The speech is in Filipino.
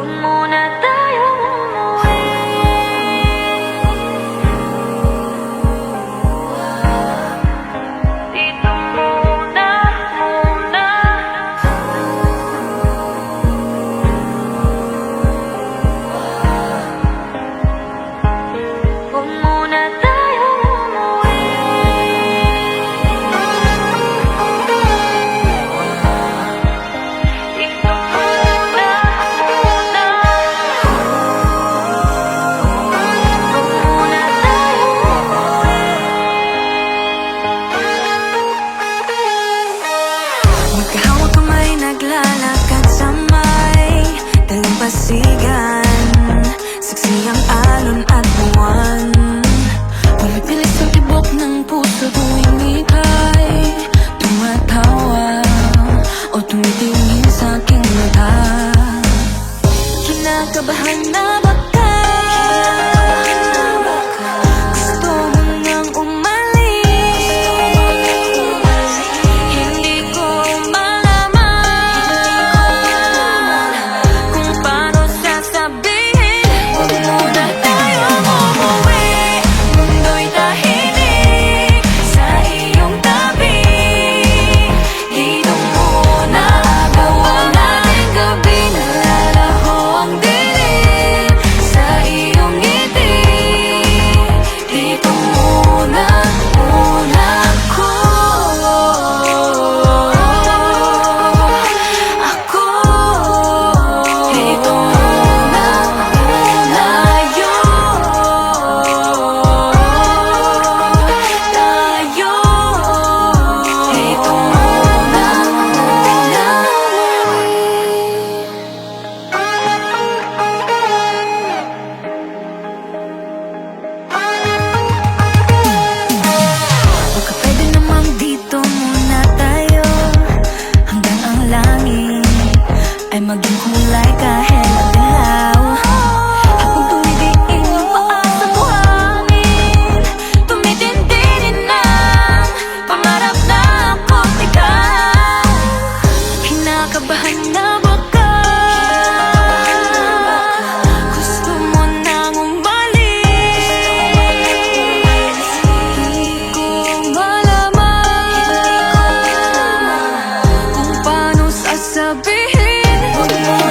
Huwag muna tayong umuwi. Dito muna, muna. Huwag muna tayong umuwi. Dito muna, muna. Huwag muna tayong umuwi. Magkahawak kamay, naglalakad sa may dalampasigan. Saksi ang alon at buwan. Pumipilis ang tibok ng puso tuwing ika'y tumatawa o tumitingin sa aking mata. Kinakabahan na ba ka? Gusto mo nang umalis? Hindi ko malaman kung paano sasabihin. Huwag muna tayong umuwi. Mundo'y tahimik sa iyong tabi. Dito muna, gawa natin gabi. Nalalaho ang dilim sa iyong ngiti. Dito muna, muna ako. Dito muna, muna tayo. Dito muna, muna. Baka pwede namang dito muna tayo hanggang ang langit ay maging kulay kahit madilaw. Habang tumidiin ang paa sa buhangin, tumitindi ang pangarap na ako't ikaw. Kinakabahan na ba ka? Gusto mo nang umalis? Hindi ko malaman kung paano sasabihin. Huwag mo